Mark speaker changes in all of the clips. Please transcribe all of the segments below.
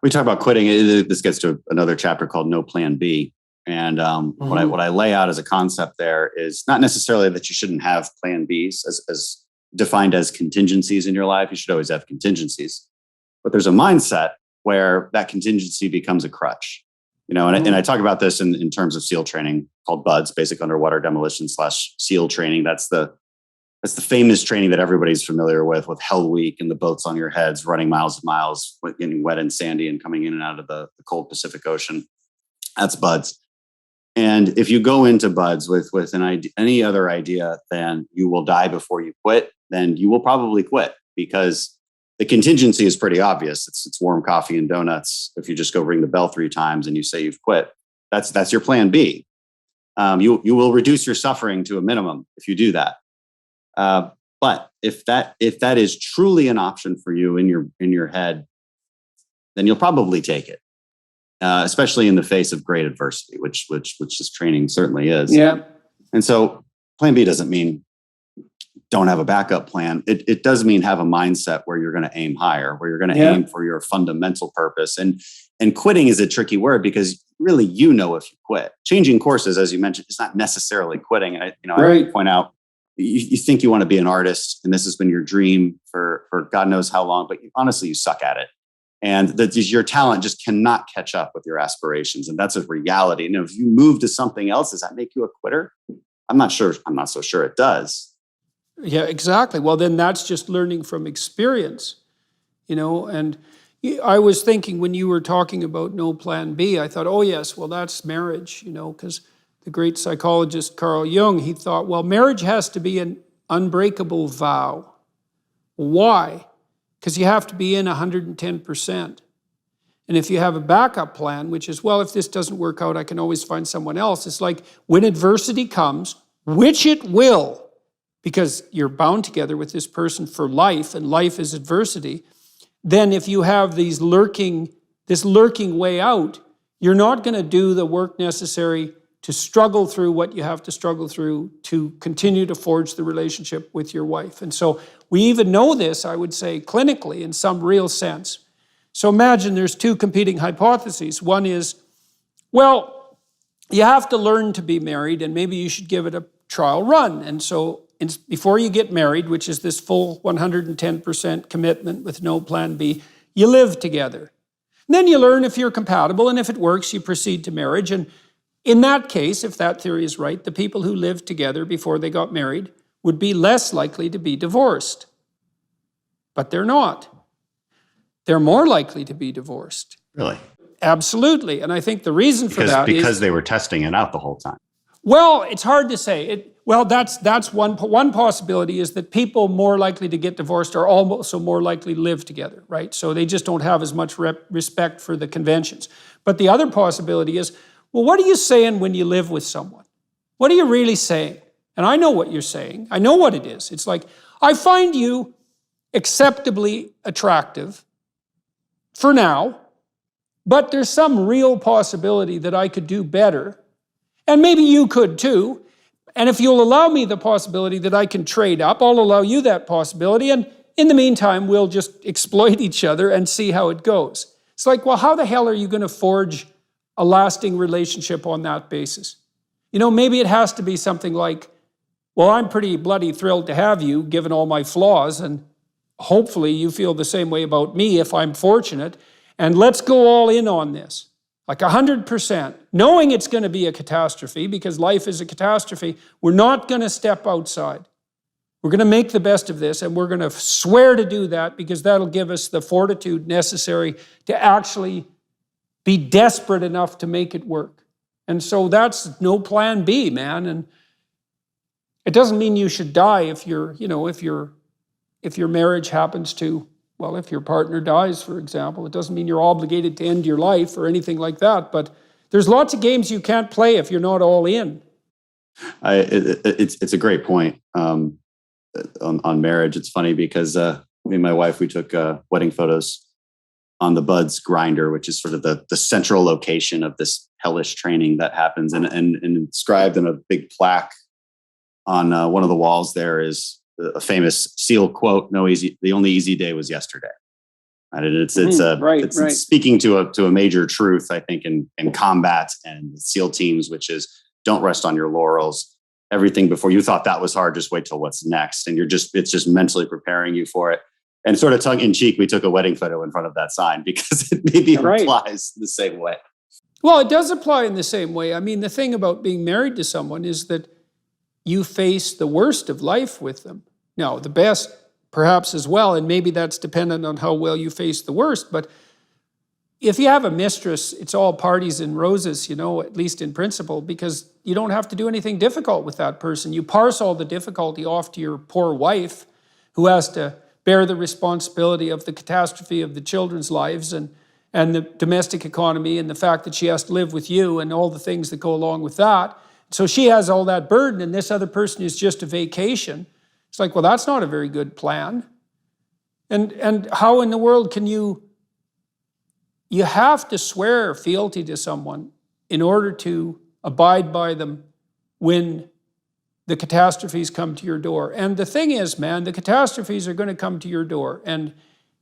Speaker 1: we talk about quitting. This gets to another chapter called No Plan B. And what I lay out as a concept there is not necessarily that you shouldn't have Plan Bs as defined as contingencies in your life. You should always have contingencies, but there's a mindset where that contingency becomes a crutch. And I talk about this in terms of SEAL training called BUDS, basic underwater demolition / SEAL training. That's the famous training that everybody's familiar with Hell Week and the boats on your heads, running miles and miles, getting wet and sandy and coming in and out of the cold Pacific Ocean. That's BUDS. And if you go into BUDS with any other idea than you will die before you quit, then you will probably quit, because the contingency is pretty obvious. It's warm coffee and donuts. If you just go ring the bell 3 times and you say you've quit, that's your plan B. You will reduce your suffering to a minimum if you do that. But if that is truly an option for you in your head, then you'll probably take it, especially in the face of great adversity, which this training certainly is.
Speaker 2: Yeah.
Speaker 1: And so plan B doesn't mean don't have a backup plan. It does mean have a mindset where you're going to aim higher, where you're going to aim for your fundamental purpose. And quitting is a tricky word, because really, if you quit. Changing courses, as you mentioned, is not necessarily quitting. And I point out, you think you want to be an artist, and this has been your dream for God knows how long, but honestly, you suck at it. And your talent just cannot catch up with your aspirations. And that's a reality. And if you move to something else, does that make you a quitter? I'm not sure. I'm not so sure it does.
Speaker 2: Yeah, exactly. Well, then that's just learning from experience, and I was thinking when you were talking about no plan B, I thought, oh yes, well, that's marriage, because the great psychologist Carl Jung, he thought, well, marriage has to be an unbreakable vow. Why? Because you have to be in 110%. And if you have a backup plan, which is, well, if this doesn't work out, I can always find someone else. It's like when adversity comes, which it will, because you're bound together with this person for life, and life is adversity, then if you have this lurking way out, you're not going to do the work necessary to struggle through what you have to struggle through to continue to forge the relationship with your wife. And so we even know this, I would say, clinically in some real sense. So imagine there's 2 competing hypotheses. One is, well, you have to learn to be married, and maybe you should give it a trial run. And so before you get married, which is this full 110% commitment with no plan B, you live together. And then you learn if you're compatible, and if it works, you proceed to marriage. And in that case, if that theory is right, the people who lived together before they got married would be less likely to be divorced. But they're not. They're more likely to be divorced.
Speaker 1: Really?
Speaker 2: Absolutely. And I think the reason for that is
Speaker 1: because they were testing it out the whole time.
Speaker 2: Well, it's hard to say. That's one possibility, is that people more likely to get divorced are also more likely to live together, right? So they just don't have as much respect for the conventions. But the other possibility is, well, what are you saying when you live with someone? What are you really saying? And I know what you're saying. I know what it is. It's like, I find you acceptably attractive for now, but there's some real possibility that I could do better. And maybe you could too. And if you'll allow me the possibility that I can trade up, I'll allow you that possibility. And in the meantime, we'll just exploit each other and see how it goes. It's like, well, how the hell are you going to forge a lasting relationship on that basis? Maybe it has to be something like, well, I'm pretty bloody thrilled to have you, given all my flaws, and hopefully you feel the same way about me if I'm fortunate, and let's go all in on this. Like 100%, knowing it's going to be a catastrophe, because life is a catastrophe. We're not going to step outside. We're going to make the best of this, and we're going to swear to do that, because that'll give us the fortitude necessary to actually be desperate enough to make it work. And so that's no plan B, man. And it doesn't mean you should die if your marriage happens to, well, if your partner dies, for example. It doesn't mean you're obligated to end your life or anything like that. But there's lots of games you can't play if you're not all in.
Speaker 1: It's a great point on marriage. It's funny because me and my wife, we took wedding photos on the BUDS grinder, which is sort of the central location of this hellish training that happens. And inscribed in a big plaque on one of the walls there is a famous SEAL quote, the only easy day was yesterday. Right? And it's speaking to a major truth, I think, in combat and SEAL teams, which is don't rest on your laurels. Everything before you thought that was hard, just wait till what's next. And it's just mentally preparing you for it. And sort of tongue in cheek, we took a wedding photo in front of that sign because it maybe applies the same way.
Speaker 2: Well, it does apply in the same way. I mean, the thing about being married to someone is that you face the worst of life with them. Now, the best perhaps as well, and maybe that's dependent on how well you face the worst. But if you have a mistress, it's all parties and roses, at least in principle, because you don't have to do anything difficult with that person. You parse all the difficulty off to your poor wife, who has to bear the responsibility of the catastrophe of the children's lives and the domestic economy and the fact that she has to live with you and all the things that go along with that. So she has all that burden, and this other person is just a vacation. It's like, well, that's not a very good plan. And how in the world can you have to swear fealty to someone in order to abide by them when the catastrophes come to your door. And the thing is, man, the catastrophes are going to come to your door. And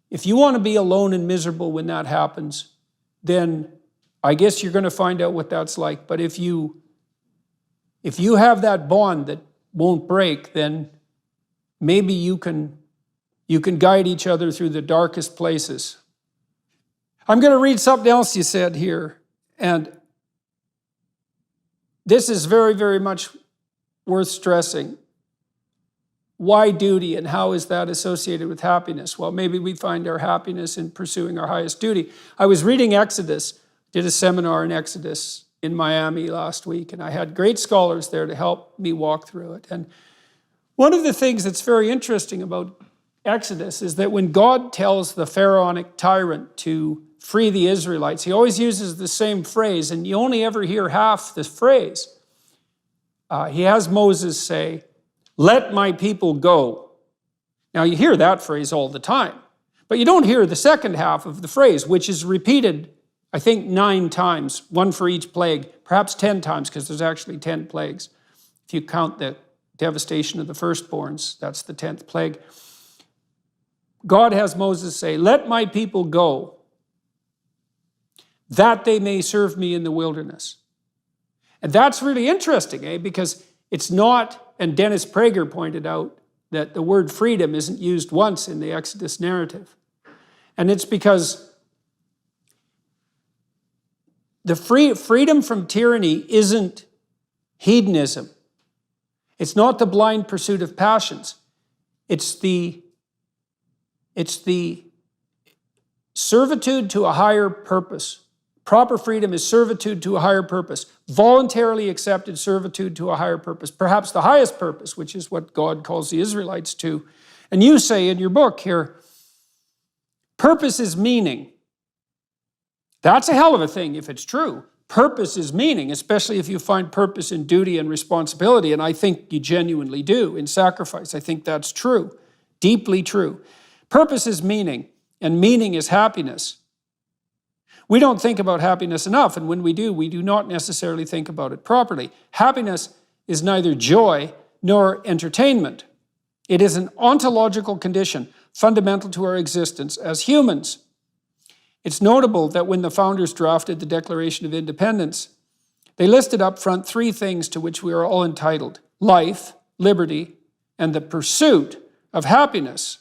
Speaker 2: if you want to be alone and miserable when that happens, then I guess you're going to find out what that's like. But if you have that bond that won't break, then maybe you can guide each other through the darkest places. I'm going to read something else you said here. And this is very, very much worth stressing. Why duty, and how is that associated with happiness? Well, maybe we find our happiness in pursuing our highest duty. I was reading Exodus, did a seminar in Exodus in Miami last week, and I had great scholars there to help me walk through it. And one of the things that's very interesting about Exodus is that when God tells the pharaonic tyrant to free the Israelites, he always uses the same phrase, and you only ever hear half the phrase. He has Moses say, "Let my people go." Now, you hear that phrase all the time, but you don't hear the second half of the phrase, which is repeated, I think, 9 times, one for each plague, perhaps 10 times, because there's actually 10 plagues. If you count the devastation of the firstborns, that's the 10th plague. God has Moses say, "Let my people go, that they may serve me in the wilderness." And that's really interesting, because it's not, and Dennis Prager pointed out that the word freedom isn't used once in the Exodus narrative. And it's because the freedom from tyranny isn't hedonism. It's not the blind pursuit of passions. It's the servitude to a higher purpose. Proper freedom is servitude to a higher purpose, voluntarily accepted servitude to a higher purpose, perhaps the highest purpose, which is what God calls the Israelites to. And you say in your book here, purpose is meaning. That's a hell of a thing if it's true. Purpose is meaning, especially if you find purpose in duty and responsibility, and I think you genuinely do in sacrifice. I think that's true, deeply true. Purpose is meaning, and meaning is happiness. We don't think about happiness enough, and when we do not necessarily think about it properly. Happiness is neither joy nor entertainment. It is an ontological condition fundamental to our existence as humans. It's notable that when the founders drafted the Declaration of Independence, they listed up front 3 things to which we are all entitled: life, liberty, and the pursuit of happiness.